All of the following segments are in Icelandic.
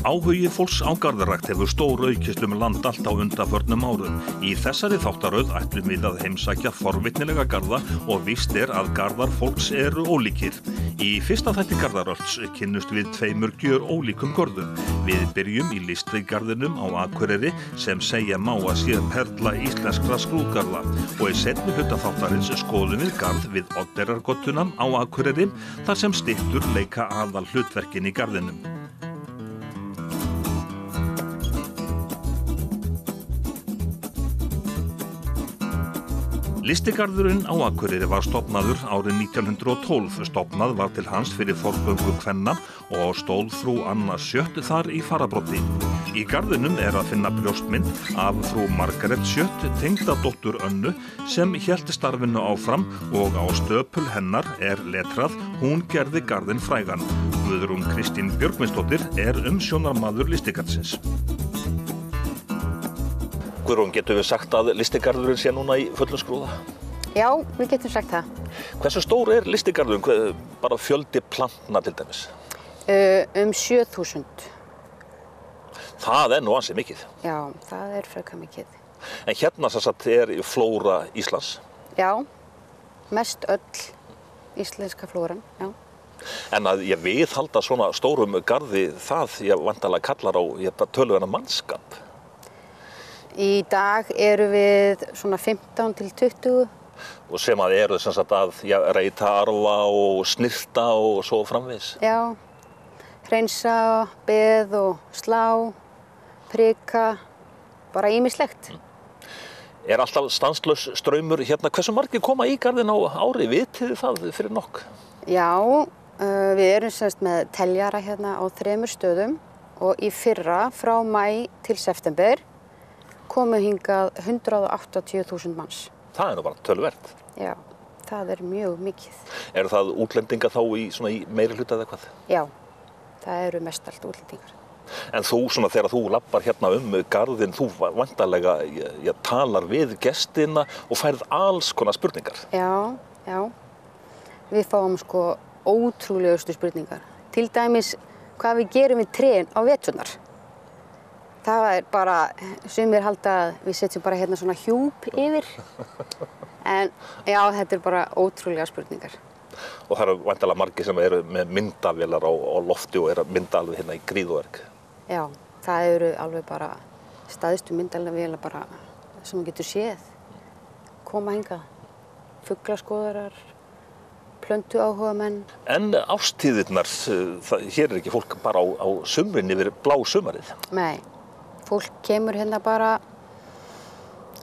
Áhugi fólks á garðrækt hefur stór aukist land allt á undanförnum árum. Í þessari þáttaröð ætlum við að heimsækja forvitnilega garða og víst að garðar fólks eru ólíkir. Í fyrsta þætti Garðarölds kynnust við tveimur gjörólíkum görðum. Við byrjum í Listigarðinum á Akureyri sem segja má að sé perla íslenskra skrúðgarða og í seinni hluta þáttarins skoðum við garð við Oddeyrargötuna á Akureyri þar sem styttur leika aðal hlutverkin í garðinum. Listigarðurinn á Akureyri var stofnaður árið 1912. Stofnað var til hans fyrir forgöngu kvenna og stóð frú Anna Sjött þar í fararbroddi. Í garðinum að finna brjóstmynd af frú Margaret Sjött, tengdadóttur Önnu, sem hélt starfinu áfram og á stöpul hennar letrað hún gerði garðinn frægan. Guðrún Kristín Björgvinsdóttir umsjónarmaður Listigarðsins. Guðrún, getum við sagt að Listigarðurinn sé núna í fullum skrúða? Já, við getum sagt það. Hversu stór Listigarðurinn, bara fjöldi plantna til dæmis? 7.000. Það nú ansi mikið. Já, það frekar mikið. En hérna sem sagt flóra Íslands? Já, mest öll íslenska flóran, já. En að ég viðhalda svona stórum garði það, ég væntanlega kallar á töluverðan mannskap. Í dag við svona 15 til 20. Og sem eru sem sagt að reyta arfa og snirta og svo framvegis. Já, hreinsa, beð og slá, prika, bara ýmislegt. Alltaf stanslaus straumur hérna, hversu margir koma í garðinn á ári, vitið þið það fyrir nokk? Já, við erum semst með teljara hérna á 3 stöðum og í fyrra frá maí til september komu hingað 180.000 manns. Það nú bara töluvert. Já, það mjög mikið. Eru það útlendinga þá í meiri hluta eða hvað? Já, það mestallt útlendingar. En þú þegar þú lappar hérna garðinn, þú væntanlega talar við gestina og færð alls konar spurningar. Já, já. Við fáum ótrúlegustu spurningar. Til dæmis hvað við gerum við trén á veturnar. Það bara, sumir halda að við setjum bara hérna svona hjúp yfir. En já, þetta bara ótrúlega spurningar. Og það eru væntanlega margir sem eru með myndavélar á lofti og að mynda alveg hérna í gríðuverk. Já, það eru alveg bara stæðstu myndavélar bara sem maður getur séð. Koma hingað, fuglaskoðarar, plöntuáhugamenn. En árstíðirnar, hér ekki fólk bara á sumrin yfir blássumarið? Nei. Fólk kemur hérna bara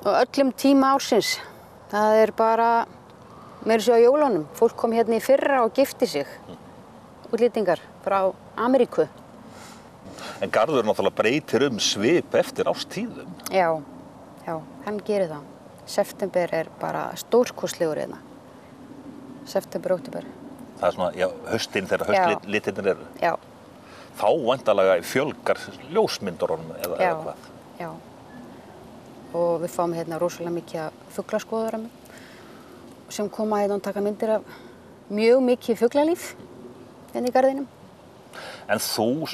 á öllum tíma ársins. Það bara, meira svo á jólunum. Fólk kom hérna í fyrra og gifti sig. Útlendingar frá Ameríku. En garður náttúrulega breytir svip eftir árstíðum. Já, hann gerir það. September bara stórkostlegur hérna. September, október. Það svona, haustinn þegar haustlitirnir eru. Já. Þá væntanlega fjölgar ljósmyndurunum eða hvað? Já. Og við fáum hérna rosalega mikið af fuglaskoðurum sem koma hérna og taka myndir af mjög mikið fuglalíf hérna í garðinum. En þú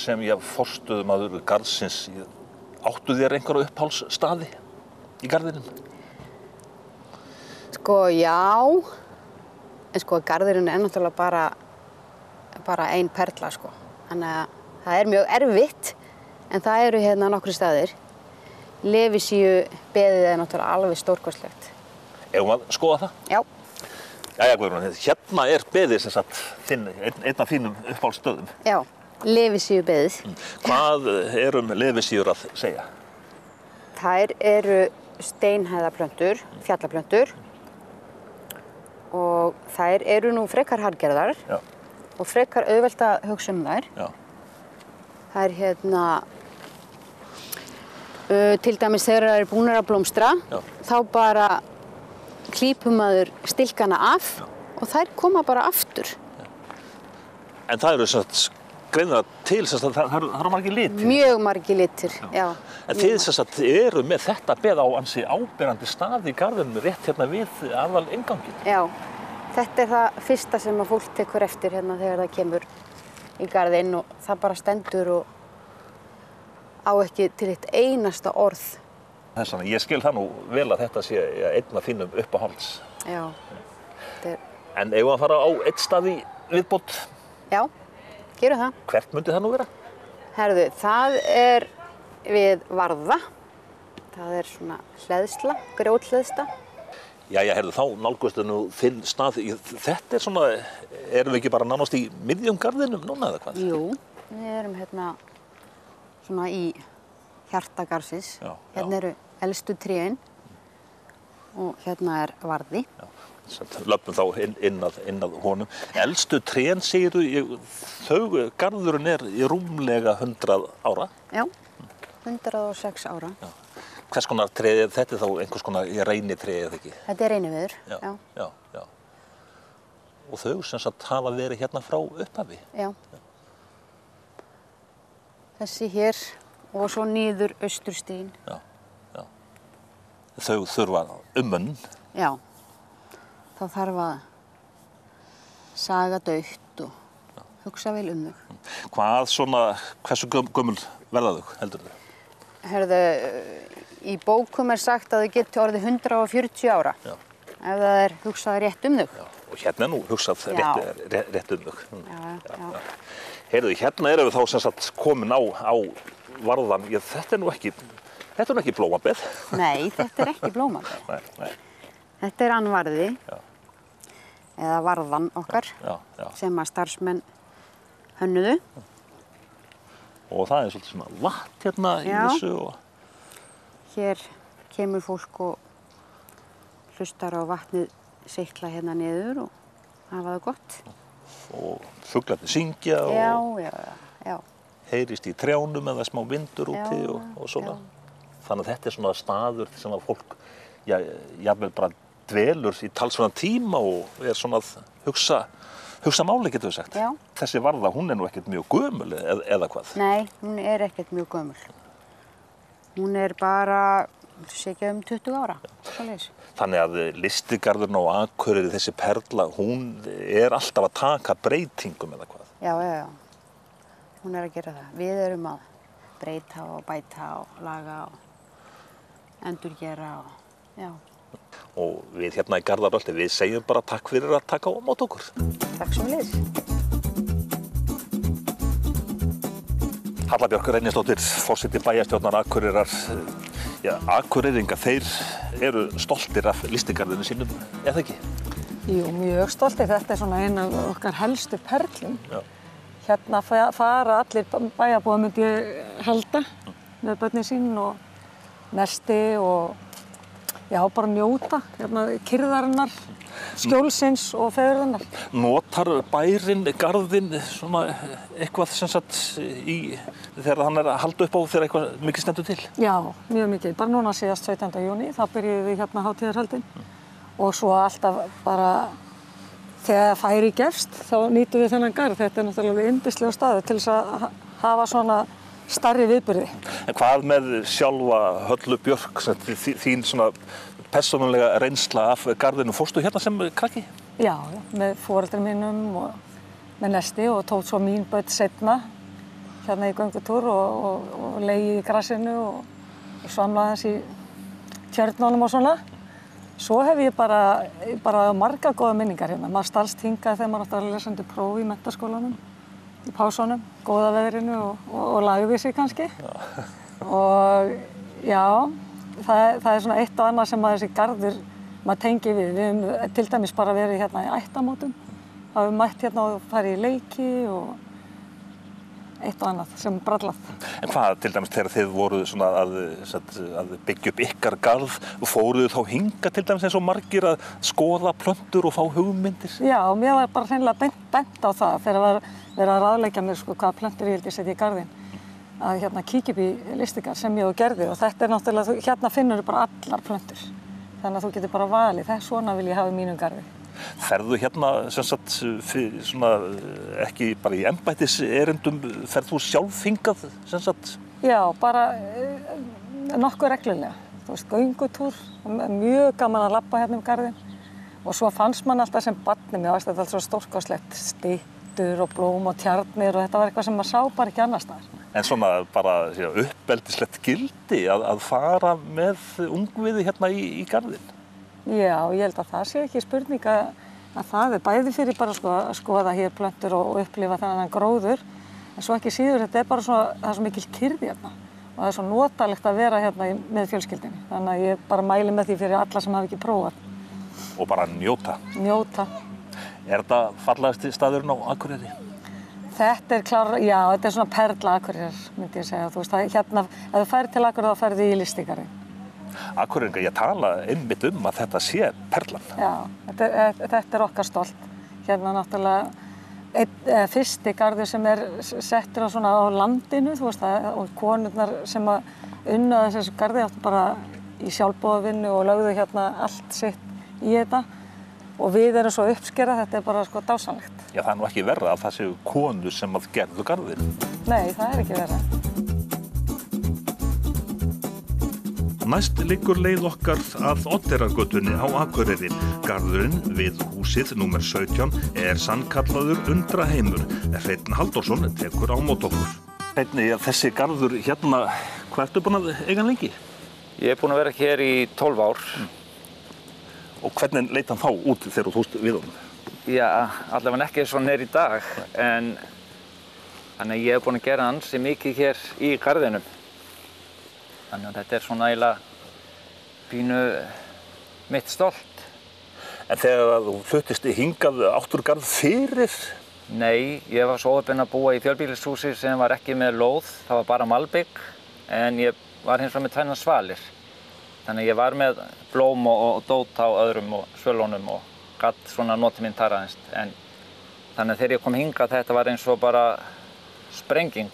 sem forstöðumaður garðsins, áttu þér einhverja uppáhaldsstaði í garðinum? Já. En garðurinn náttúrulega bara ein perla, Þannig að það mjög erfitt, en það eru hérna nokkrir staðir. Lefísíu beðið náttúrulega alveg stórkostlegt. Eigum að skoða það? Já. Jæja, Guðrún, hérna beðið sem sagt einn af þínum uppáhaldsstöðum. Já, lefísíu beðið. Hvað lefísíur að segja? Þær eru steinhæðaplöntur, fjallaplöntur og þær eru nú frekar harðgerðar. Já. Og frekar auðvelt að hugsa þær. Já. Það hérna, til dæmis þegar það búnar að blómstra, þá bara klípum maður stilkana af og þær koma bara aftur. En það eru greinilega til, það eru margir litir. Mjög margir litir, já. En þið eru með þetta beð á ansi áberandi stað í garðinum rétt hérna við aðal innganginn. Já, Þetta það fyrsta sem að fólk tekur eftir hérna þegar það kemur í garðinn og það bara stendur og á ekki til eitt einasta orð. Þess vegna, ég skil það nú vel að þetta sé einn af þínum uppáhalds. Já. En eigum við að fara á einn stað í viðbót? Já, gerum það. Hvert myndi það nú vera? Herðu, það við Varða. Það svona hleðsla, grjóthleðsla. Jæja, herðu, þá nálgustu nú þinn stað. Þetta svona, erum við ekki bara nánast í miðjum garðinum núna eða hvað? Jú, við erum hérna svona í hjarta garðsins. Hérna eru elstu trén og hérna Varði. Já. Löpum þá inn að honum. Elstu trén, segirðu, garðurinn í rúmlega 100 ára? Já, 106 ára. Já. Hvers konar tré þetta þá einhvers konar reynitré eða ekki? Þetta reyniviður, já. Já. Og þau sem sagt hafa verið hérna frá upphafi? Já. Þessi hér og svo niður Austurstíginn. Já. Þau þurfa umönn? Já. Þá þarf að saga dautt og hugsa vel þau. Hversu gömul verða þau, heldur þau? Herðu, í bókum sagt að þau geti orðið 140 ára. Já. Ef það hugsað rétt þau. Já, og hérna nú hugsað rétt þau. Já. Heyrðu, hérna erum við þá sem sagt komin á Varðan. Þetta nú ekki blómabeð. Nei, þetta ekki blómabeð. Nei. Þetta Varði, eða Varðan okkar, sem að starfsmenn hönnuðu. Og það svolítið svona vatn hérna í þessu. Hér kemur fólk og hlustar á vatnið seytla hérna niður og hafa það gott. Og fuglarnir syngja Já. Heyrist í trjánum eða smá vindur úti og svona. Þannig að þetta svona staður sem að fólk jafnvel bara dvelur í talsverðan tíma og svona að hugsa máli, getur við sagt. Já. Þessi Varða, hún nú ekkert mjög gömul eða hvað? Nei, hún ekkert mjög gömul. Hún bara, ekki 20 ára. Þannig að listigarðurinn á Akureyri, þessi perla, hún alltaf að taka breytingum eða hvað? Já. Hún að gera það. Við erum að breyta og bæta og laga og endurgera og Og við hérna í Garðaröldi, við segjum bara takk fyrir að taka á móti okkur. Takk sömuleiðis. Halla Björk Reynisdóttir, forseti bæjarstjórnar Akureyrar. Akureyringar, þeir eru stoltir af listigarðinu sínum, eða ekki? Jú, mjög stoltir. Þetta svona ein af okkar helstu perlum. Já. Hérna fara allir bæjarbúar, myndi ég halda, með börnin sín og nesti og bara njóta kyrrðarinnar, skjólsins og fegurðarinnar. Notar bærinn, garðinn, svona eitthvað sem sagt þegar hann að halda upp á þegar eitthvað mikið stendur til? Já, mjög mikið. Bara núna síðast 17. júní, þá byrjuðum við hérna hátíðarhöldin og svo alltaf bara þegar færi gefst, þá nýtum við þennan garð. Þetta náttúrulega yndislegur staður til þess að hafa svona stærri viðburði. En hvað með sjálfa Höllu Björk, þín svona persónulega reynsla af garðinu? Fórstu hérna sem krakki? Já, með foreldrum mínum og með nesti og tók svo mín börn seinna hérna í göngutúr og leið í grasinu og svamlaði hans í tjörnunum og svona. Svo hef ég bara margar góða minningar hérna. Maður stalst hingað þegar maður átti að lesa undir próf í menntaskólanum, í pásunum, góða veðrinu og lagði sig kannski. Og já, það svona eitt og annað sem þessi garður maður tengi við. Við höfum til dæmis bara verið hérna í ættamótum. Það hefur mætt hérna og farið í leiki og eitt og annað sem brallað. En hvað til dæmis þegar þið voruð svona að byggja upp ykkar garð og fóruð þá hingað til dæmis eins og margir að skoða plöntur og fá hugmyndir? Já, mér var bara hreinlega bent á það þegar var verið að ráðleggja mér hvaða plöntur ég vildi setja í garðinn. Að hérna kíkja upp í listigarð sem ég og gerði og þetta náttúrulega, hérna finnur þú bara allar plöntur. Þannig að þú getur bara valið, svona vil ég hafa í mínum garði. Ferðu hérna, sem sagt, svona, ekki bara í embættiserindum, ferð þú sjálf hingað, sem sagt? Já, bara nokkuð reglulega. Þú veist, göngutúr, mjög gaman að labba hérna garðinn Og svo fannst mann alltaf sem barni, mér varst þetta alltaf svo stórkostlegt, styttur og blóm og tjarnir og þetta var eitthvað sem maður sá bara ekki annars staðar. En svona bara uppeldislegt gildi að fara með ungviði hérna í garðinn? Já, ég held að það sé ekki spurning að það bæði fyrir bara að skoða hér plöntur og upplifa þennan gróður. En svo ekki síður, þetta bara svo, það svo mikil kyrrð hérna og það svo notalegt að vera hérna með fjölskyldinni. Þannig að ég bara mæli með því fyrir alla sem hafa ekki prófað. Og bara njóta? Njóta. Þetta fallegasti staðurinn á Akureyri? Þetta já, þetta svona perla Akureyrar, myndi ég segja. Þú veist, hérna, ef þú færir til Akureyrar, þá færðu í Listigarðinn. Akureyringar, ég tala einmitt að þetta sé perlan. Já, þetta okkar stolt. Hérna náttúrulega fyrsti garður sem settur á landinu, þú veist það, og konurnar sem unnu að þessu garði áttu bara í sjálfboðavinnu og lögðu hérna allt sitt í þetta og við erum svo uppskerað, þetta bara dásamlegt. Já, það nú ekki verra að það séu konur sem gerðu garðinn. Nei, það ekki verra. Næst liggur leið okkar að Oddeyrargötunni á Akureyri. Garðurinn við húsið númer 17 sannkallaður undraheimur. Hreinn Halldórsson tekur á móti okkur. Hreinn, þessi garður hérna, hvað ertu búinn að eiga hann lengi? Ég búinn að vera hér í 12 ár. Og hvernig leit hann þá út þegar þú tókst við honum? Já, allavega ekki svo neyr í dag, en þannig að ég hef búinn að gera ansi mikið hér í garðinum. Þannig að þetta svona eiginlega pínu mitt stolt. En þegar þú fluttist hingað áttur garð fyrir? Nei, ég var svo óheppinn að búa í fjölbýlishúsi sem var ekki með lóð, það var bara malbygg, en ég var hins vegar með tvennar svalir. Þannig að ég var með blóm og dót á öðrum og svölunum og gatt svona notið minn taraðist. En þannig að þegar ég kom hingað þetta var eins og bara sprenging.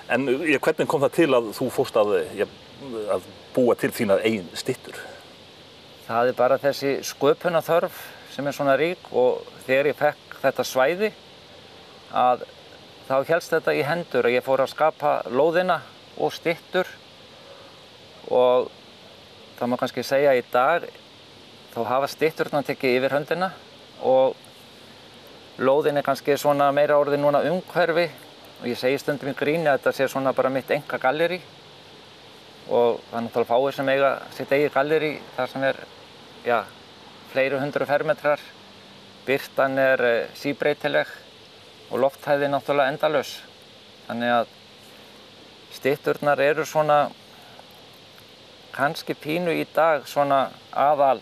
En hvernig kom það til að þú fórst að búa til þínar eigin styttur? Það bara þessi sköpunarþörf sem svona rík og þegar ég fekk þetta svæði að þá hélst þetta í hendur að ég fór að skapa lóðina og styttur og það má kannski segja í dag þá hafa stytturnar tekið yfir höndina og lóðin kannski svona meira orðið núna umhverfi. Og ég segi stundum í gríni að þetta sé svona bara mitt enga gallerí og það náttúrulega fáir sem eiga sitt eigið gallerí þar sem fleiri 100 fermetrar, birtan síbreytileg og lofthæðin náttúrulega endalaus. Þannig að stytturnar eru svona kannski pínu í dag svona aðal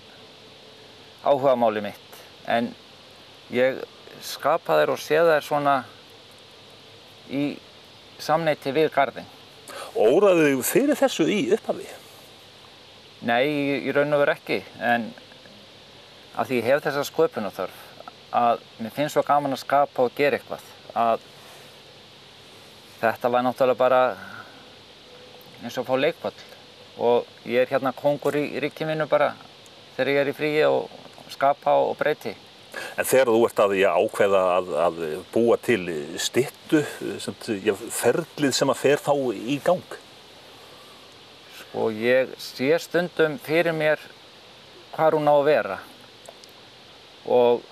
áhugamáli mitt en ég skapa þær og sé þær svona í samneyti við garðinn. Óraðu þig fyrir þessu í upphafi? Nei, í raun og veru ekki, en af því ég hef þessa sköpunarþörf að mér finnst svo gaman að skapa og gera eitthvað. Að þetta var náttúrulega bara eins og að fá leikvöll og ég hérna kóngur í ríki mínu bara þegar ég í fríi og skapa og breyti. En þegar þú ert að ákveða að búa til styttu, ferlið sem fer þá í gang? Sko, ég sé stundum fyrir mér hvar hún á að vera og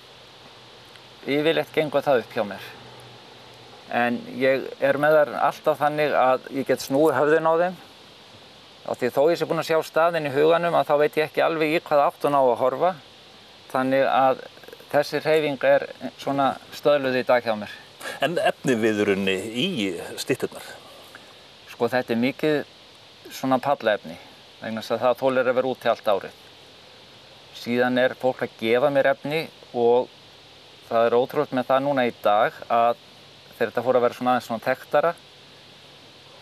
yfirleitt gengur það upp hjá mér. En ég með þær alltaf þannig að ég get snúið höfðin á þeim. Af því þó ég sé búinn að sjá staðinn í huganum að þá veit ég ekki alveg í hvað átt hún á að horfa. Þannig að þessi hreyfing svona stöðluð í dag hjá mér. En efniviðurinn í stytturnar? Sko þetta mikið svona pallaefni, vegna þess að það þolir að vera úti allt árið. Síðan fólk að gefa mér efni og það ótrúlegt með það núna í dag að þegar þetta fór að vera svona aðeins svona þekktara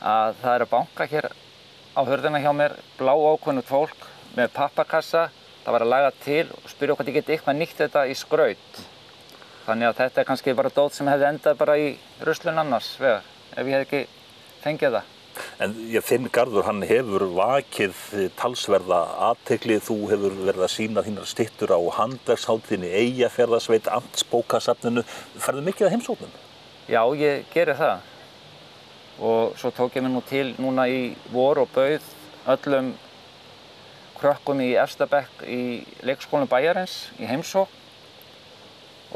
að það að banka hér á hurðina hjá mér blá ákveðnugt fólk með pappakassa. Það var að laga til og spyrja hvort ég geti eitthvað nýtt þetta í skraut. Þannig að þetta kannski bara dót sem hefði endað bara í ruslun annars vegar, ef ég hef ekki fengið það. En þinn garður, hann hefur vakið talsverða athygli, þú hefur verið að sýna þínar styttur á handverkshátíðinni, Eyjafjarðarsveit, Amtsbókasafninu. Ferðu mikið að heimsóknum? Já, ég geri það. Og svo tók ég mig nú til núna í vor og bauð öllum krökkum í efsta bekk í leikskólum bæjarins í heimsókn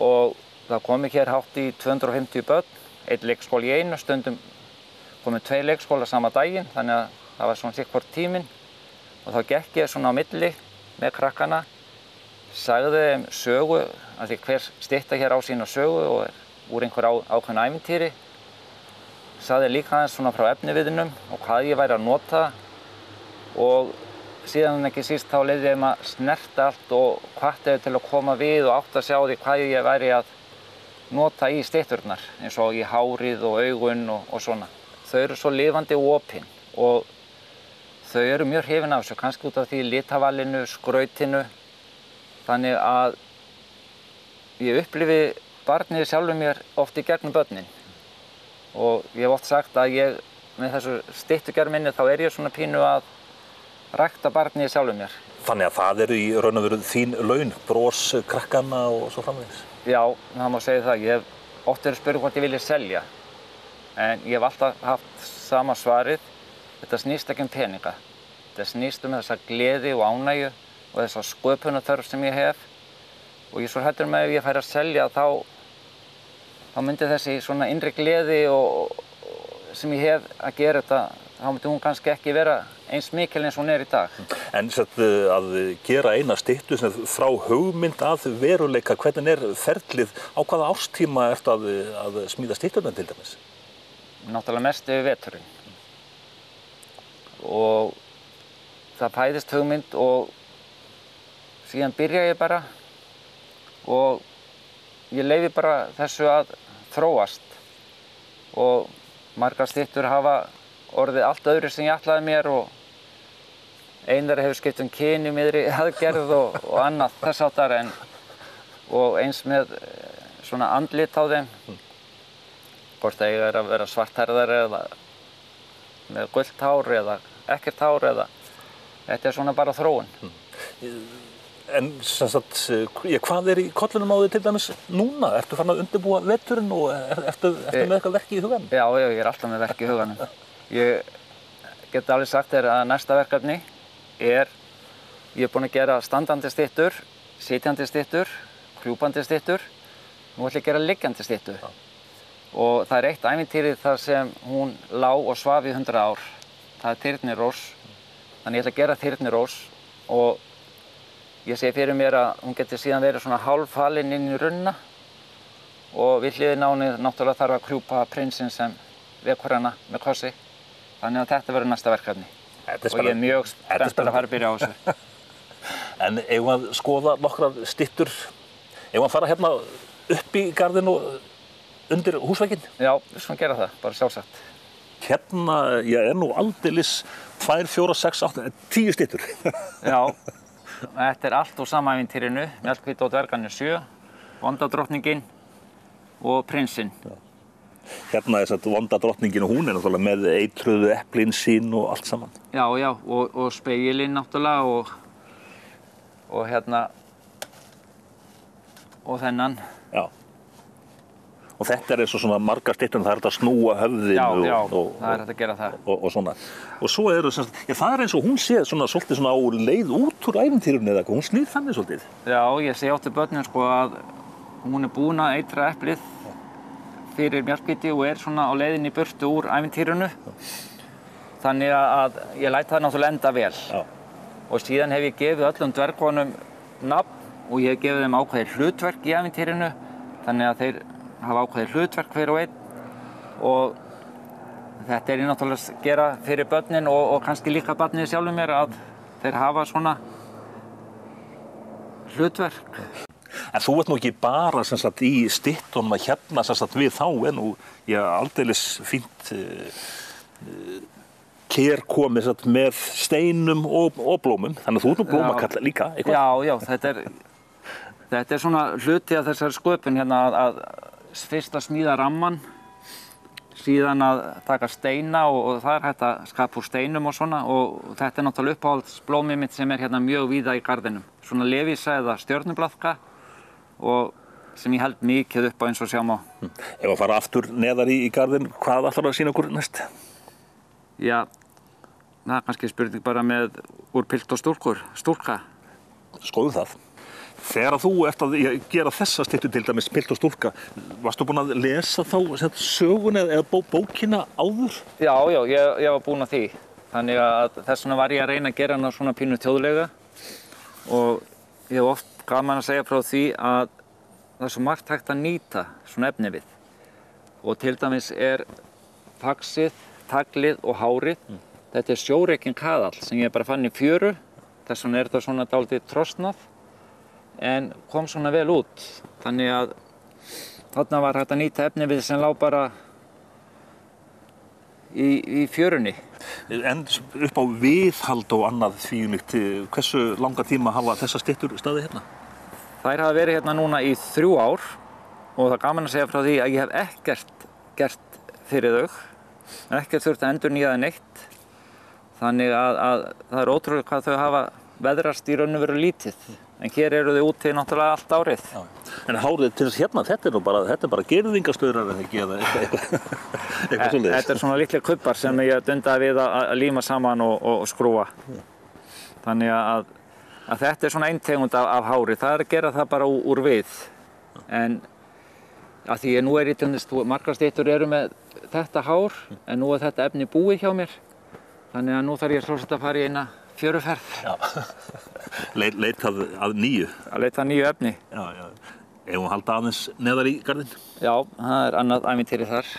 og það komu hér hátt í 250 börn, einn leikskóli í einu, stundum komu 2 leikskólar sama daginn, þannig að það var svona sitthvort tíminn og þá gekk ég svona á milli með krakkana, sagði þeim sögu, af því hver stytta hér á sína sögu og er úr einhver ákveðnu ævintýri, sagði líka aðeins svona frá efniviðnum og hvað ég væri að nota og síðan ekki síst þá leyfði ég þeim að snerta allt og hvatti þau til að koma við og átta sig á því hvað ég væri að nota í stytturnar eins og í hárið og augun og svona. Þau eru svo lifandi og opin og þau eru mjög hrifin af þessu, kannski út af því litavalinu, skrautinu, þannig að ég upplifi barnið sjálfum mér oft í gegnum börnin og ég hef oft sagt að ég með þessu styttugerð minni þá er ég svona pínu að rækta barnið sjálfum mér. Þannig að það eru í raun og veru þín laun, bros krakkanna og svo framvegis? Já, það má segja það. Ég hef oft verið spurð hvort ég vilji selja. En ég hef alltaf haft sama svarið. Þetta snýst ekki peninga. Þetta snýst þessa gleði og ánægju og þessa sköpunarþörf sem ég hef. Og ég svo hræddur með ef ég færi að selja þá myndi þessi svona innri gleði sem ég hef að gera þetta, þá myndi hún kannski ekki vera eins mikil eins og hún er í dag. En að gera eina styttu frá hugmynd að veruleika, hvernig er ferlið, á hvaða árstíma ertu að smíða stytturnar til dæmis? Náttúrulega mest yfir veturinn. Og það fæðist hugmynd og síðan byrja ég bara og ég leyfi bara þessu að þróast og margar styttur hafa orðið allt öðru sem ég ætlaði mér og einar hefur skipt kyn í miðri aðgerð og annað þess háttar og eins með svona andlit á þeim hvort það er að vera svarthærðar eða með gult hár eða ekkert hár eða þetta er svona bara þróun. En sem sagt, hvað er í kollinum á þig til dæmis núna? Ertu farin að undirbúa veturinn og ertu með eitthvað verki í huganum? Já, ég er alltaf með verki í huganum. Ég get alveg sagt þér að næsta verkefni ég er búinn að gera standandi styttur, sitjandi styttur, krjúpandi styttur, nú ætla ég að gera liggjandi styttu. Ja. Og það er eitt ævintýri þar sem hún lá og svaf í 100 ár. Það er Þyrnirós, þannig ég ætla að gera Þyrnirós og ég sé fyrir mér að hún geti síðan verið svona hálffalin inn í runna og við hliðina á henni náttúrulega þarf að krjúpa prinsinn sem vekur hana með kossi. Þannig að þetta verður næsta verkefni. Og ég er mjög spenntur að fara að byrja á þessu. En eigum að skoða nokkrar styttur, eigum að fara hérna upp í garðinn og undir húsvegginn? Já, við skulum gera það, bara sjálfsagt. Hérna, ég er nú aldeilis 2, 4, 6, 8, 10 styttur. Já, þetta er allt úr sama ævintýrinu, Mjallhvít og dvergarnir 7, Vondadrottningin og prinsinn. Já. Hérna er vonda drottningin og hún er náttúrulega með eitruðu eplin sín og allt saman. Já, og spegilinn náttúrulega og hérna og þennan. Já. Og þetta er eins og svona margar styttur, það er þetta að snúa höfðinu og það er þetta að gera það. Og svona. Og svo eru það er eins og hún sé svolítið svona á leið út úr ævintýrunni eða eitthvað, hún snýr þannig svolítið. Já, ég segi átti börnin sko að hún er búin að eitra eplið fyrir Mjallhvíti og er svona á leiðinni í burtu úr ævintýrinu. Þannig að ég læt það náttúrulega enda vel. Já. Og síðan hef ég gefið öllum dvergunum nafn og ég hef gefið þeim ákveðið hlutverk í ævintýrinu. Þannig að þeir hafa ákveðið hlutverk hver og einn. Og þetta er ég náttúrulega að gera fyrir börnin og kannski líka barnið sjálfum mér að þeir hafa svona hlutverk. En þú ert nú ekki bara í styttunum að hérna við þá en nú aldeilis fínt kérkomið með steinum og blómum, þannig að þú ert nú blómakall líka eitthvað. Já, þetta er svona hluti af þessari sköpun hérna að fyrst að smíða ramman, síðan að taka steina og það er hægt að skapa úr steinum og svona og þetta er náttúrulega uppáhaldsblómið mitt sem er hérna mjög víða í garðinum. Svona lefísa eða stjörnublaðka og sem ég held mikið upp á eins og sjá má. Ef að fara aftur neðar í garðinn, hvað ætlarðu að sýna okkur næst? Já, Það er kannski spurning bara með úr pilt og stúlka. Skoðum það. Þegar þú ert að gera þessa styttu til dæmis pilt og stúlka, varstu búinn að lesa þá söguna eða bókina áður? Já, ég var búinn að því. Þannig að þess vegna var ég að reyna að gera hana svona pínu þjóðlega og ég hef oft gaman að segja frá því að það er svo margt hægt að nýta svona efni við. Og til dæmis faxið, taglið og hárið. Þetta er sjórekin kaðall sem ég bara fann í fjöru. Þess vegna þetta svona dálítið trosnað en kom svona vel út. Þannig að þarna var hægt að nýta efni við sem lá bara í fjörunni. En upp á viðhald og annað því hversu langa tíma hafa þessar styttur staðið hérna? Þær hafa verið hérna núna í 3 ár og það er gaman að segja frá því að ég hef ekkert gert fyrir þau. Ekkert þurft að endurnýja það neitt. Þannig að það er ótrúlega hvað þau hafa veðrast í raun og veru lítið. En hér eru þau úti náttúrulega allt árið. Já. En hárið til þess hérna, þetta er bara girðingaslaurar eða ekki eða eitthvað svoleiðis. Þetta er svona litlir kubbar sem ég dundaði við að líma saman og skrúa. Þannig að þetta er svona ein tegund af hári. Það er að gera það bara úr við. En að því nú er margar styttur eru með þetta hár, en nú er þetta efni búið hjá mér. Þannig að nú þarf ég sjálfsagt að fara í eina fjöruferð. Já, leitað að nýju. Að leita að nýju efni. Já. Eigum að halda aðeins neðar í garðinn? Já, það er annað ævintýri þar.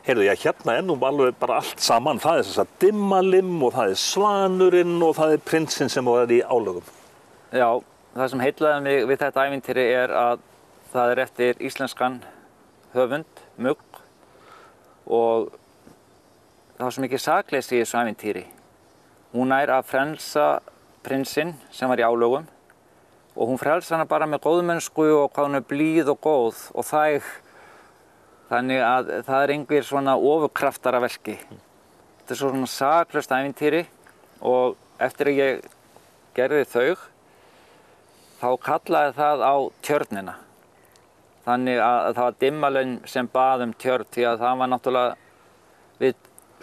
Heyrðu, hérna er nú alveg bara allt saman. Það er þess að Dimmalimm og það er Svanurinn og það er Prinsinn sem var í álögum. Já, það sem heillaði mig við þetta ævintýri er að það er eftir íslenskan höfund, Mugg, og það var svo mikið sakleysi í þessu ævintýri. Hún nær að frelsa prinsinn sem var í álögum og hún frelsa hana bara með góðmennsku og hvað hún er blíð og góð og þæg. Þannig að það er einhver svona ofurkraftar að verki. Þetta er svona saklaust ævintýri og eftir að ég gerði þau, þá kallaði það á tjörnina. Þannig að það var Dimmalimm sem bað tjörn því að það var náttúrulega við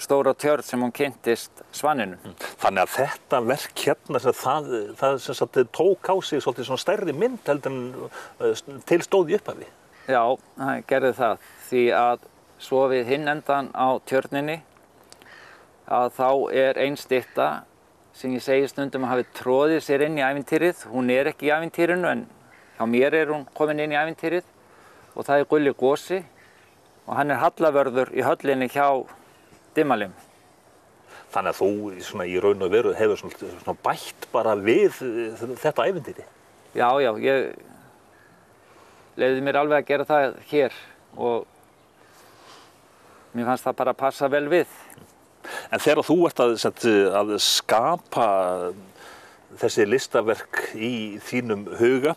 stóra tjörn sem hún kynntist Svaninum. Þannig að þetta verk hérna, það sem sagt tók á sig svolítið svona stærri mynd heldur en til stóð í upphafi. Já, það gerði það. Því að svo við hinn endan á tjörninni að þá er ein stytta sem ég segi stundum að hafi troðið sér inn í ævintýrið. Hún er ekki í ævintýrinu en hjá mér er hún komin inn í ævintýrið. Og það er Gulli gosi og hann er hallavörður í höllinni hjá Dimmalimm. Þannig að þú svona, í raun og veru hefur svona bætt bara við þetta ævintýri? Já, ég leyfði mér alveg að gera það hér og mér fannst það bara passa vel við. En þegar þú ert að skapa þessi listaverk í þínum huga,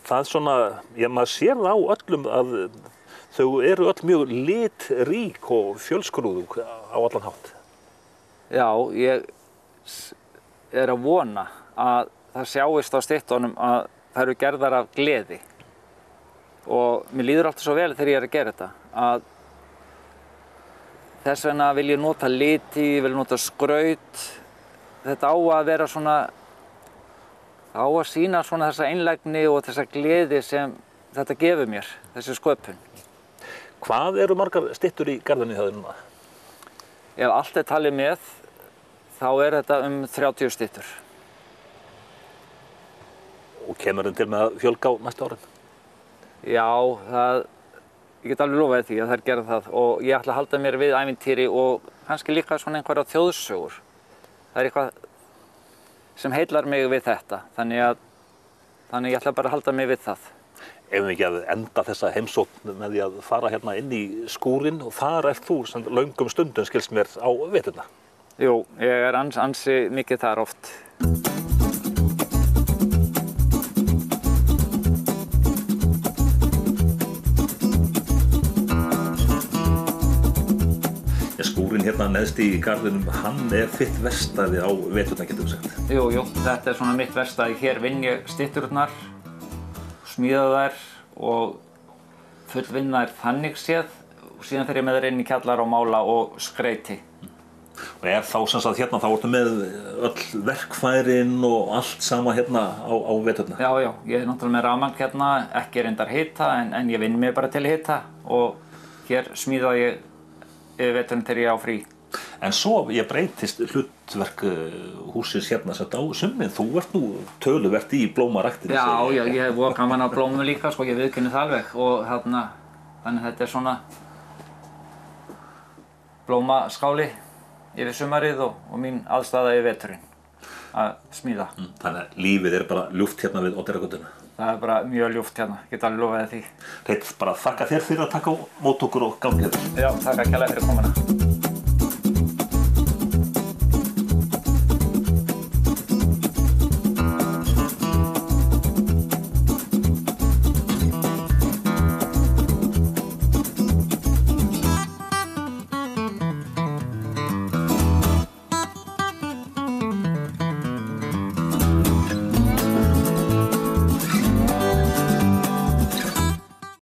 það svona, maður sér það á öllum að þau eru öll mjög litrík og fjölskrúðug á allan hátt. Já, ég er að vona að það sjáist á styttunum að það eru gerðar af gleði. Og mér líður alltaf svo vel þegar ég er að gera þetta. Að þess vegna vil ég nota liti, vil nota skraut. Þetta á að vera svona á að sýna svona þessa einlægni og þessa gleði sem þetta gefur mér, þessi sköpun. Hvað eru margar styttur í garðinu hjá þér núna? Ef allt er talið með, þá er þetta 30 styttur. Og kemur til með að fjölga á næstu árin? Já, ég get alveg lofaði því að þær gera það og ég ætla að halda mér við ævintýri og kannski líka svona einhverja þjóðsögur. Það er eitthvað sem heillar mig við þetta, þannig ég ætla bara að halda mig við það. Ef við ekki að enda þessa heimsókn með því að fara hérna inn í skúrinn og þar ert þú sem löngum stundum skilst mér á veturna? Jú, ég er ansi mikið þar oft. Skúrinn hérna neðst í garðinum, hann er þitt verkstæði á veturna, getum við sagt. Jú, þetta er svona mitt verkstæði. Hér vinn ég stytturnar, smíða þær og fullvinna þær þannig séð og síðan fer ég með þær inn í kjallara og mála og skreyti. Og þá sem sagt hérna, þá ertu með öll verkfærin og allt sama hérna á veturna? Já, ég er náttúrulega með rafmagn hérna, ekki reyndar hita en ég vinn mig bara til hita og hér smíða ég yfir veturinn þegar ég á frí. En svo ég breytist hlutverk húsins hérna sem á sumrin, þú ert nú töluvert í blómaræktinni. Já, ég hef voða gaman af blómum líka, sko, ég viðurkenni það alveg og þannig þetta er svona blómaskáli yfir sumarið og mín aðstaða yfir veturinn að smíða. Þannig að lífið er bara ljúft hérna við Oddeyrargötuna. Það er bara mjög ljúft hérna, ég get alveg lofaði því. Hreinn, bara þakka þér fyrir að taka á mót okkur og gangi þér. Já, þakka kærlega fyrir komuna.